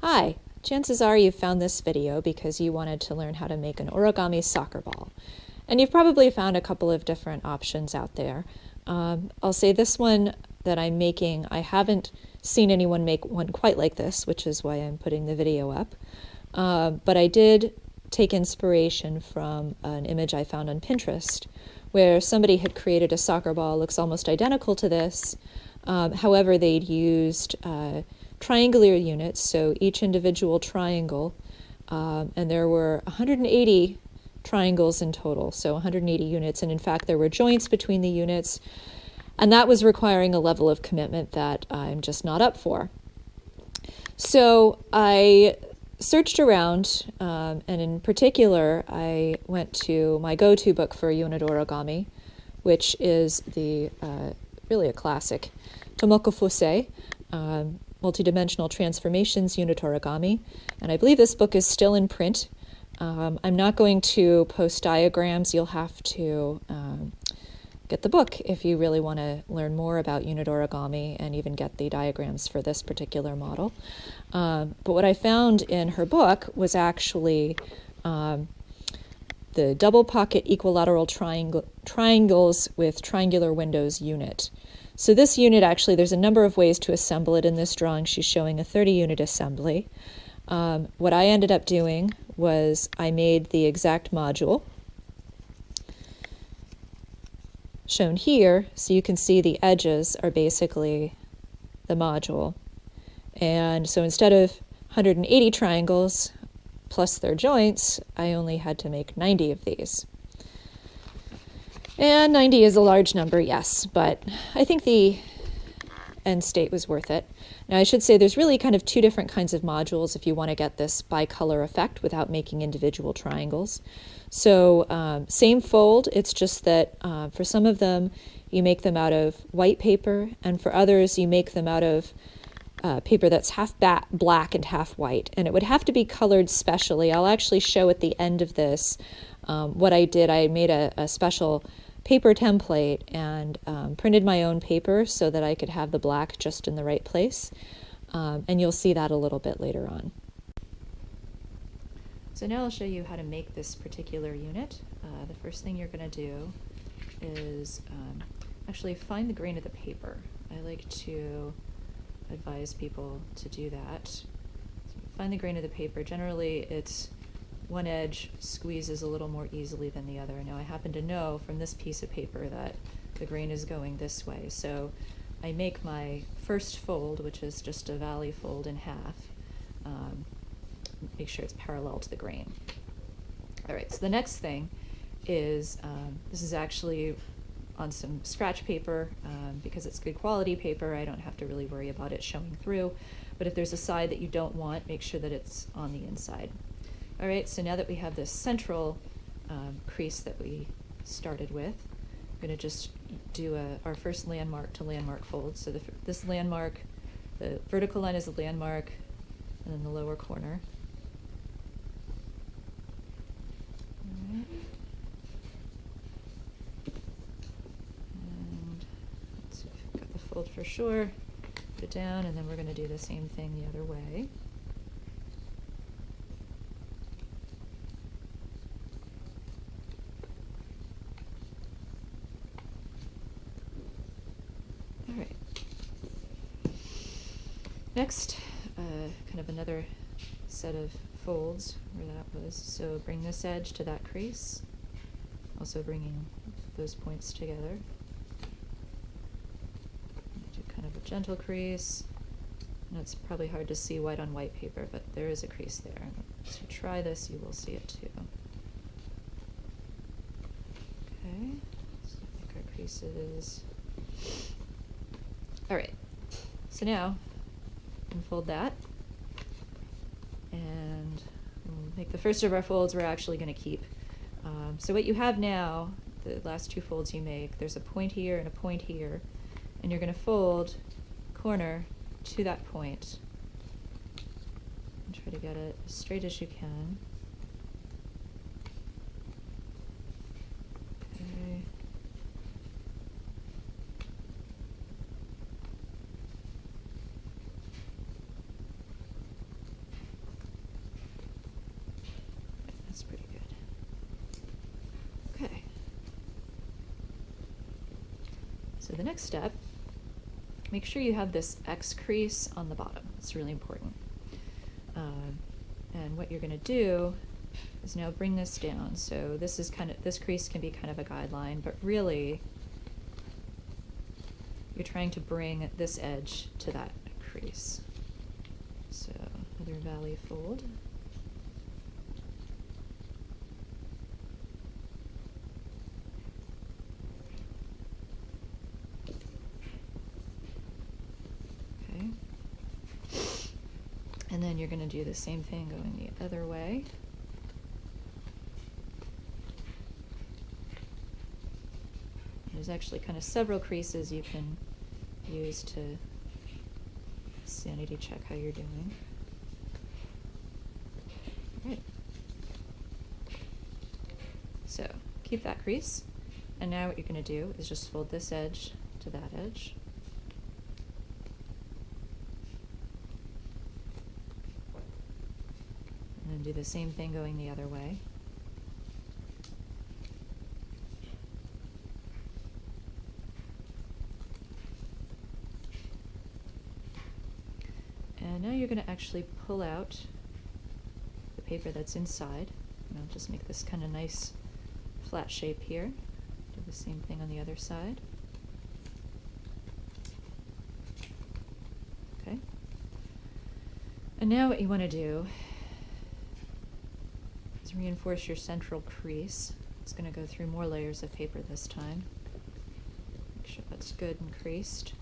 Hi, chances are you found this video because you wanted to learn how to make an origami soccer ball. And you've probably found a couple of different options out there. I'll say this one that I'm making, I haven't seen anyone make one quite like this, which is why I'm putting the video up. But I did take inspiration from an image I found on Pinterest, where somebody had created a soccer ball that looks almost identical to this. However, they'd used triangular units, so each individual triangle, and there were 180 triangles in total, so 180 units, and in fact there were joints between the units, and that was requiring a level of commitment that I'm just not up for. So I searched around, and in particular I went to my go-to book for unit origami, which is the really a classic, Tomoko Fusei, Multidimensional Transformations Unit Origami, and I believe this book is still in print. I'm not going to post diagrams. You'll have to get the book if you really want to learn more about unit origami and even get the diagrams for this particular model. But what I found in her book was actually the double pocket equilateral triangles with triangular windows unit. So this unit, actually, there's a number of ways to assemble it in this drawing. She's showing a 30-unit assembly. What I ended up doing was I made the exact module shown here, so you can see the edges are basically the module. And so instead of 180 triangles plus their joints, I only had to make 90 of these. And 90 is a large number, yes, but I think the end state was worth it. Now I should say there's really kind of two different kinds of modules if you want to get this bicolor effect without making individual triangles. So same fold, it's just that for some of them you make them out of white paper, and for others you make them out of paper that's half black and half white, and it would have to be colored specially. I'll actually show at the end of this what I did. I made a special paper template and printed my own paper so that I could have the black just in the right place, and you'll see that a little bit later on. So now I'll show you how to make this particular unit. The first thing you're going to do is actually find the grain of the paper. I like to advise people to do that. So find the grain of the paper. Generally it's one edge squeezes a little more easily than the other. Now I happen to know from this piece of paper that the grain is going this way, so I make my first fold, which is just a valley fold, in half. Make sure it's parallel to the grain. Alright, so the next thing is, this is actually on some scratch paper. Because it's good quality paper, I don't have to really worry about it showing through, but if there's a side that you don't want, make sure that it's on the inside. Alright, so now that we have this central crease that we started with, we're going to just do our first landmark to landmark fold. So this landmark, the vertical line is the landmark, and then the lower corner. Alright. And let's see if we've got the fold for sure. Put it down, and then we're going to do the same thing the other way. Next, kind of another set of folds where that was. So bring this edge to that crease, also bringing those points together. Do kind of a gentle crease. And it's probably hard to see white on white paper, but there is a crease there. As you try this, you will see it too. Okay, so I think our creases. All right, so now unfold that, and we'll make the first of our folds we're actually going to keep. So what you have now, the last two folds you make, there's a point here and a point here, and you're going to fold corner to that point and try to get it as straight as you can. Okay. So the next step, make sure you have this X crease on the bottom. It's really important. And what you're going to do is now bring this down. So this crease can be kind of a guideline, but really you're trying to bring this edge to that crease. So another valley fold. Okay. And then you're going to do the same thing going the other way. There's actually kind of several creases you can use to sanity check how you're doing. All right. So keep that crease, and now what you're going to do is just fold this edge to that edge. And then do the same thing going the other way. And now you're going to actually pull out the paper that's inside. And I'll just make this kind of nice flat shape here. Do the same thing on the other side. Okay. And now what you want to do is reinforce your central crease. It's going to go through more layers of paper this time. Make sure that's good and creased.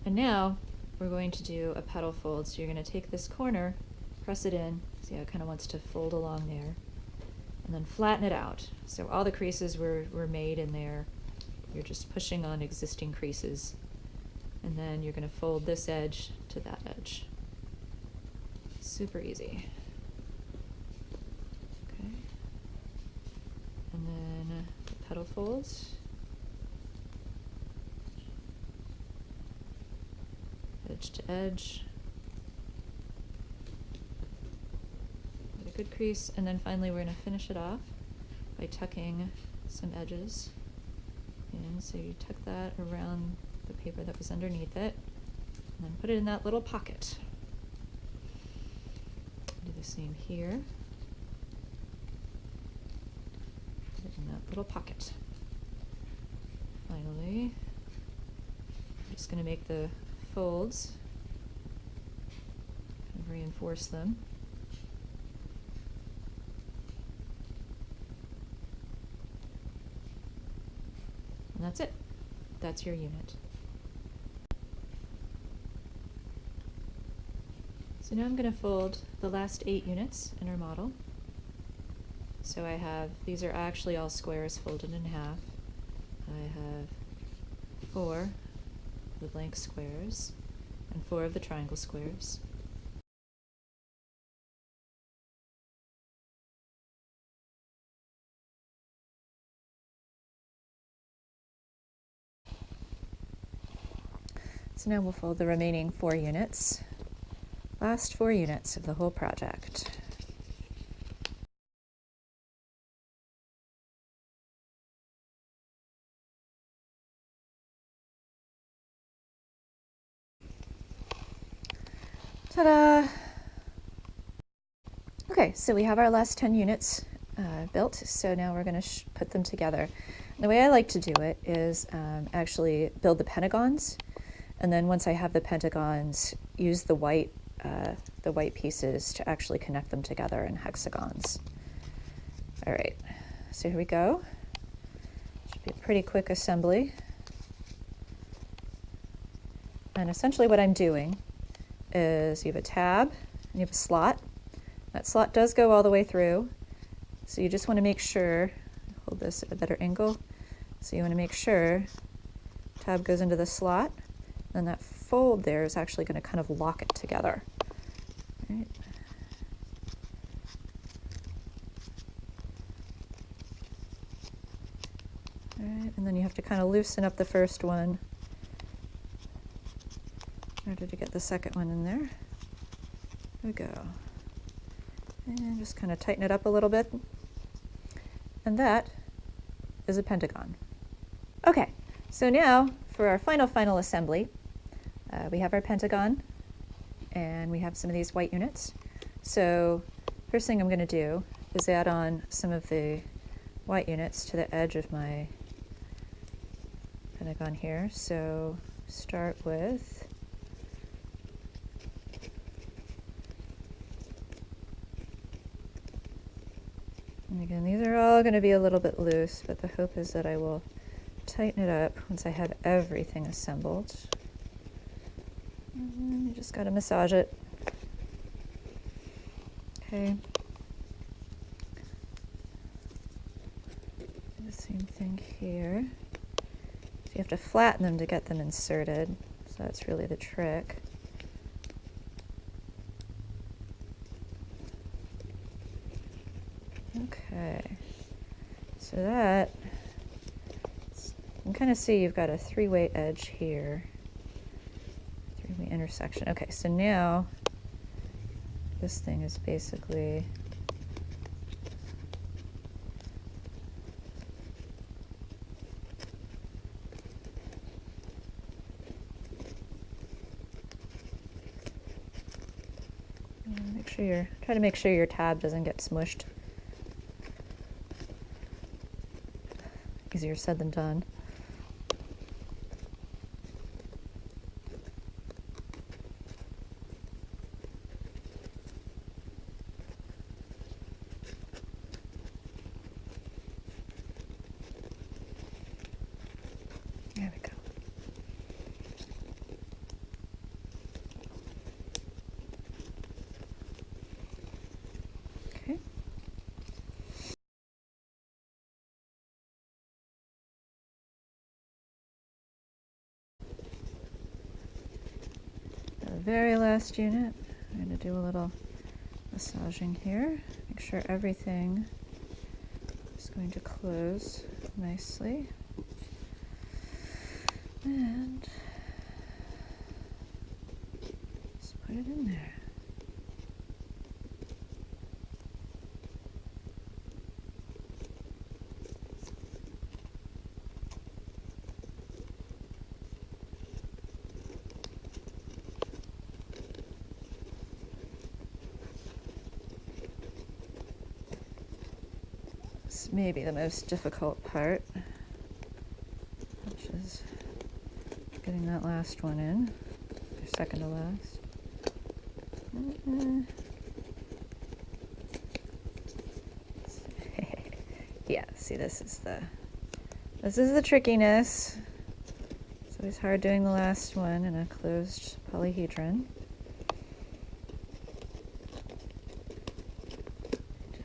And now we're going to do a petal fold. So you're going to take this corner, press it in, see how it kind of wants to fold along there, and then flatten it out. So all the creases were made in there. You're just pushing on existing creases. And then you're going to fold this edge to that edge. Super easy. Okay. And then the petal folds. Edge to edge. Get a good crease, and then finally we're going to finish it off by tucking some edges in. So you tuck that around the paper that was underneath it, and then put it in that little pocket. Do the same here. Put it in that little pocket. Finally, I'm just going to make the folds, kind of reinforce them. And that's it. That's your unit. So now I'm going to fold the last 8 units in our model. So I have, these are actually all squares folded in half. I have 4 the blank squares and 4 of the triangle squares. So now we'll fold the remaining 4 units. Last 4 units of the whole project. Ta-da! Okay, so we have our last 10 units built, so now we're going to put them together. And the way I like to do it is actually build the pentagons, and then once I have the pentagons, use the white pieces to actually connect them together in hexagons. All right, so here we go. Should be a pretty quick assembly. And essentially what I'm doing is you have a tab and you have a slot. That slot does go all the way through, so you just want to make sure, hold this at a better angle, so you want to make sure tab goes into the slot, and that fold there is actually going to kind of lock it together. All right. All right, and then you have to kind of loosen up the first one in order to get the second one in there. There we go. And just kind of tighten it up a little bit. And that is a pentagon. Okay, so now for our final assembly, we have our pentagon and we have some of these white units. So first thing I'm going to do is add on some of the white units to the edge of my pentagon here. So start with and again, these are all going to be a little bit loose, but the hope is that I will tighten it up once I have everything assembled. And you just got to massage it. Okay. Do the same thing here. So you have to flatten them to get them inserted. So that's really the trick. Okay. So that, you can kind of see you've got a three-way edge here. Three-way intersection. Okay, so now this thing is basically try to make sure your tab doesn't get smushed. Easier said than done. There we go. Okay. The very last unit, I'm going to do a little massaging here. Make sure everything is going to close nicely. And just put it in there. This may be the most difficult part, which is getting that last one in, or second to last. Yeah, see, this is the trickiness. It's always hard doing the last one in a closed polyhedron.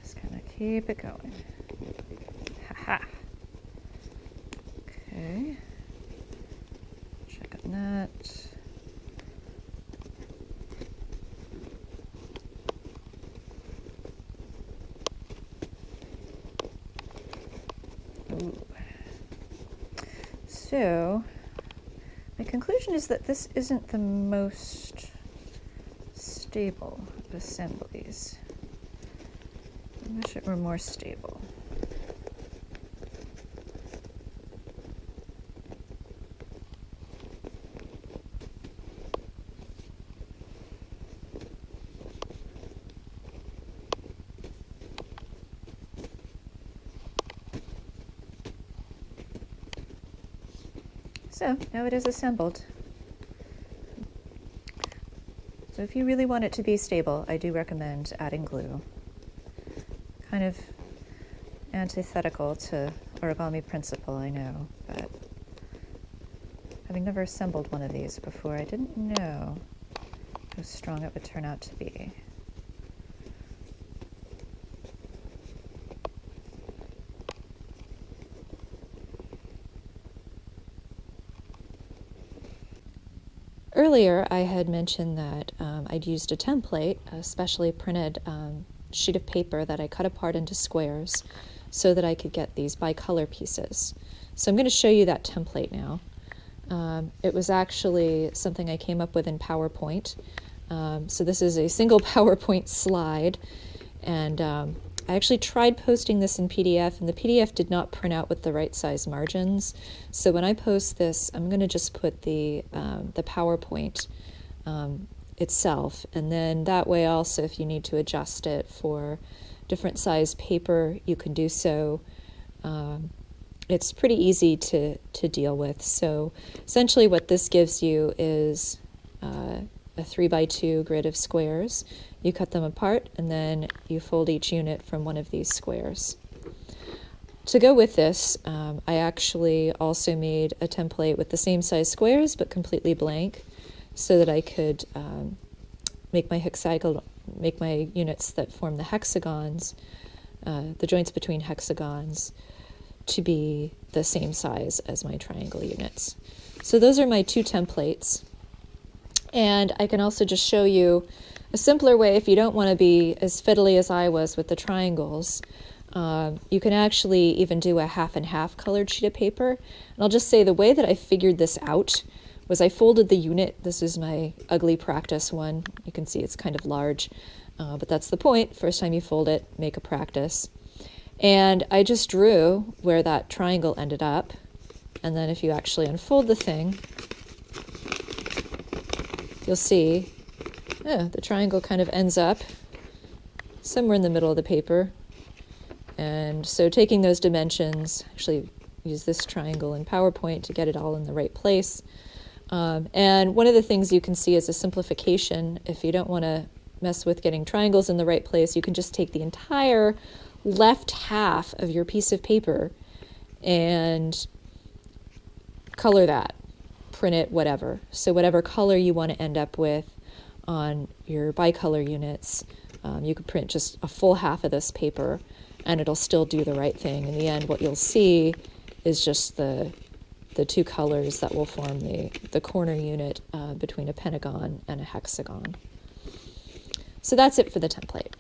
Just kind of keep it going. Haha. Okay. Check on that. Ooh. So, my conclusion is that this isn't the most stable of assemblies. I wish it were more stable. So now it is assembled. So if you really want it to be stable, I do recommend adding glue. Kind of antithetical to origami principle, I know, but having never assembled one of these before, I didn't know how strong it would turn out to be. Earlier, I had mentioned that I'd used a template, a specially printed sheet of paper that I cut apart into squares so that I could get these bicolor pieces. So I'm going to show you that template now. It was actually something I came up with in PowerPoint. So this is a single PowerPoint slide, and I actually tried posting this in PDF, and the PDF did not print out with the right size margins. So when I post this, I'm going to just put the PowerPoint itself, and then that way also if you need to adjust it for different size paper, you can do so. It's pretty easy to deal with. So essentially what this gives you is a 3x2 grid of squares. You cut them apart and then you fold each unit from one of these squares. To go with this, I actually also made a template with the same size squares but completely blank, so that I could make my units that form the hexagons, the joints between hexagons, to be the same size as my triangle units. So those are my two templates. And I can also just show you a simpler way if you don't want to be as fiddly as I was with the triangles. You can actually even do a half and half colored sheet of paper. And I'll just say the way that I figured this out was I folded the unit. This is my ugly practice one. You can see it's kind of large, but that's the point. First time you fold it, make a practice. And I just drew where that triangle ended up. And then if you actually unfold the thing, you'll see the triangle kind of ends up somewhere in the middle of the paper. And so taking those dimensions, actually use this triangle in PowerPoint to get it all in the right place. And one of the things you can see as a simplification, if you don't want to mess with getting triangles in the right place, you can just take the entire left half of your piece of paper and color that, print it, whatever. So whatever color you want to end up with on your bicolor units, you could print just a full half of this paper and it'll still do the right thing. In the end, what you'll see is just the two colors that will form the corner unit between a pentagon and a hexagon. So that's it for the template.